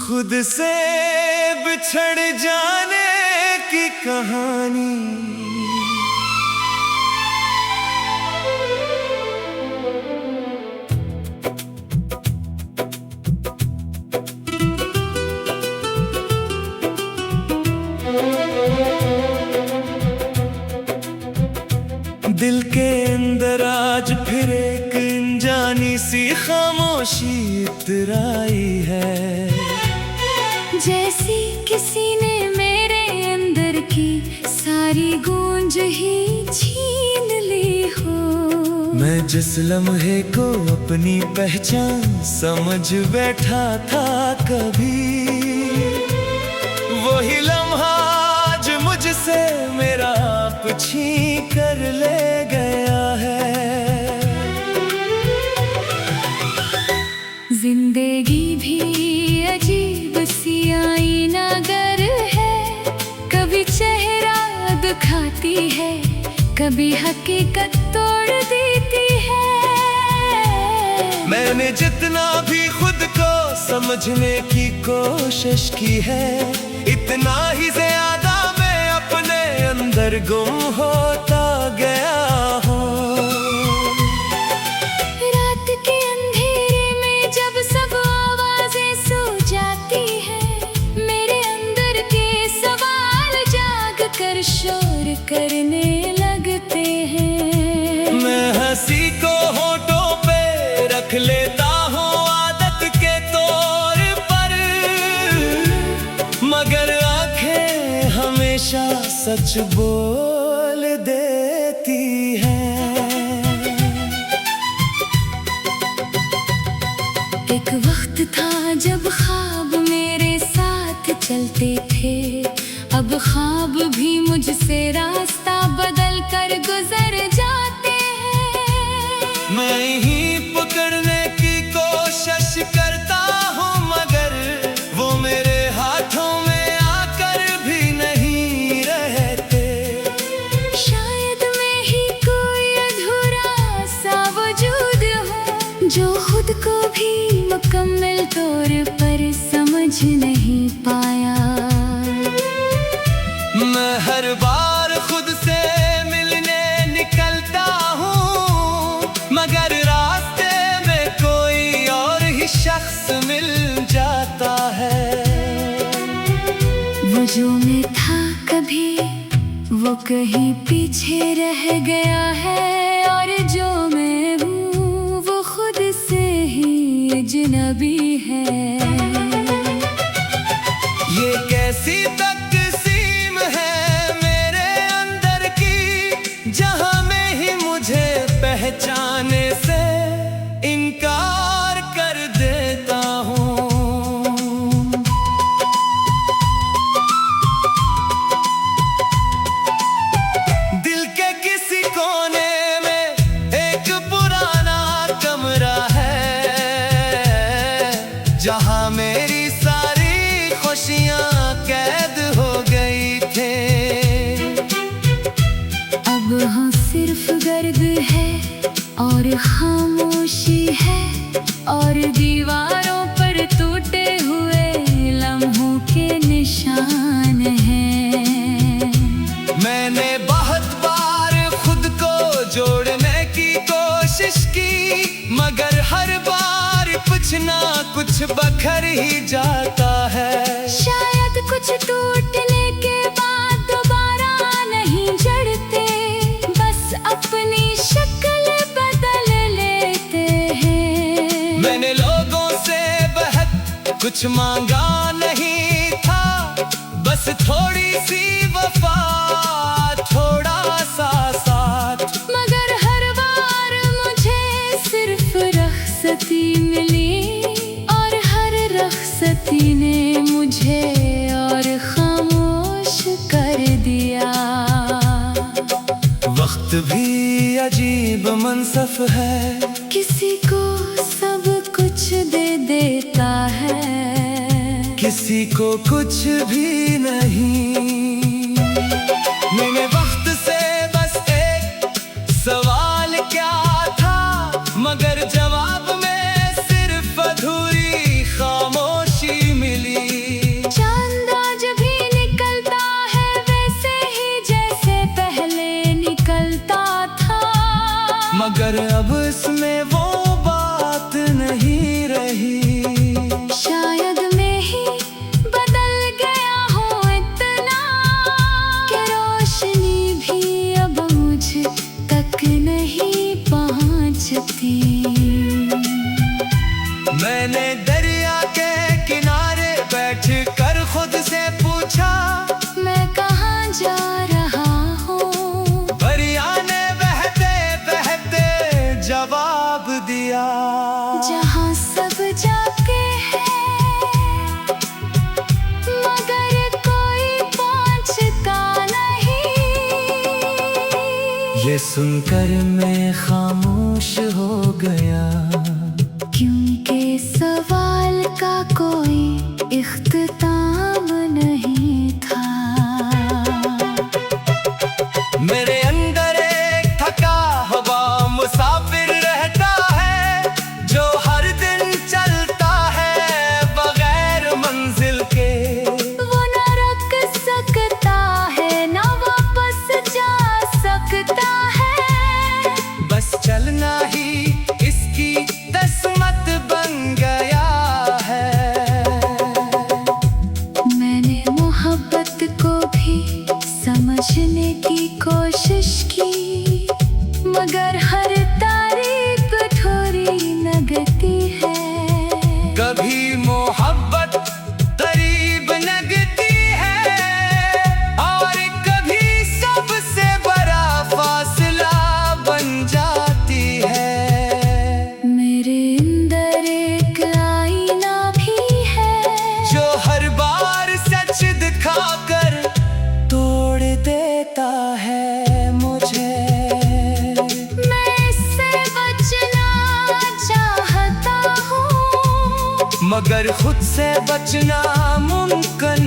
खुद से बिछड़ जाने की कहानी। दिल के अंदर आज फिर एक अनजानी सी खामोशी इतराई है, जैसी किसी ने मेरे अंदर की सारी गूंज ही छीन ली हो। मैं जिस लम्हे को अपनी पहचान समझ बैठा था कभी, वही लम्हा आज मुझसे मेरा आप छीन कर ले गया है। जिंदगी भी अजीब सी आईनागर है, कभी चेहरा दिखाती है, कभी हकीकत तोड़ देती है। मैंने जितना भी खुद को समझने की कोशिश की है, इतना ही ज्यादा मैं अपने अंदर गुम होता गया हूँ। रात के अंधेरे में जब सब आवाजें सो जाती हैं, मेरे अंदर के सवाल जाग कर शोर करने लगते हैं। मैं हंसी को होठों पे रख लेता हूँ आदत के तौर पर, मगर आंखें हमेशा सच बोल देती हैं। एक वक्त था जब ख्वाब मेरे साथ चलते थे, अब ख्वाब भी मुझसे रास्ता बदल कर गुजर जाते हैं। मैं ही पकड़ने की कोशिश करता हूँ, मगर वो मेरे हाथों में आकर भी नहीं रहते। शायद मैं ही कोई अधूरा सा वजूद हूँ, जो खुद को भी मुकम्मल तौर पर समझ नहीं पाया। मैं हर बार खुद से मिलने निकलता हूँ, मगर रास्ते में कोई और ही शख्स मिल जाता है। वो जो मैं था कभी, वो कहीं पीछे रह गया है, और जो मैं हूँ वो खुद से ही अजनबी है। ये कैसी तकसीम है मेरे अंदर की, जहां में ही मुझे पहचाने से इनकार कर देता हूँ। दिल के किसी कोने में एक पुराना कमरा है, जहां मेरी सारी खुशियां कैद हो गई थे। अब हाँ सिर्फ गर्द है और खामोशी है, और दीवारों पर टूटे हुए लम्हों के निशान हैं। मैंने बहुत बार खुद को जोड़ने की कोशिश की, मगर हर बार कुछ ना कुछ बखर ही जाता है। शायद कुछ टूटने के बाद दोबारा नहीं जड़ते, बस अपनी शक्ल बदल लेते हैं। मैंने लोगों से बहुत कुछ मांगा नहीं था, बस थोड़ी सी वफा, थोड़ा सा साथ। मगर हर बार मुझे सिर्फ रख्सती मिली, और हर रख्सती ने मुझे और खामोश कर दिया। वक्त भी अजीब मनसफ है, किसी को सब कुछ दे देता है, किसी को कुछ भी नहीं। मैंने वक्त से बस एक सवाल क्या था, मगर जवाब में सिर्फ अधूरी खामोशी मिली। मैंने दरिया के किनारे बैठ कर खुद से पूछा, मैं कहाँ जा रहा हूँ। दरिया ने बहते बहते जवाब दिया, जहाँ सब जाके हैं मगर कोई पहुँचता नहीं। ये सुनकर मैं खामोश हो गया, क्योंकि सवाल का कोई इख्तिताम नहीं था। मेरे अंदर एक थका हुआ मुसाफिर रहता है, जो हर दिन चलता है बगैर मंजिल के। वो न रुक सकता है न वापस जा सकता है, बस चलना ही इसकी किस्मत बन गया है। मैंने मोहब्बत को भी समझने की कोशिश की, मगर हर तारीफ थोड़ी लगती है। कभी मोहब्बत करीब लगती है और कभी सबसे बड़ा फासला बन जाती है। मेरे अंदर एक आईना भी है, जो हर बार सच दिखाकर तोड़ देता है मुझे। मैं इससे बचना चाहता हूँ, मगर खुद से बचना मुमकिन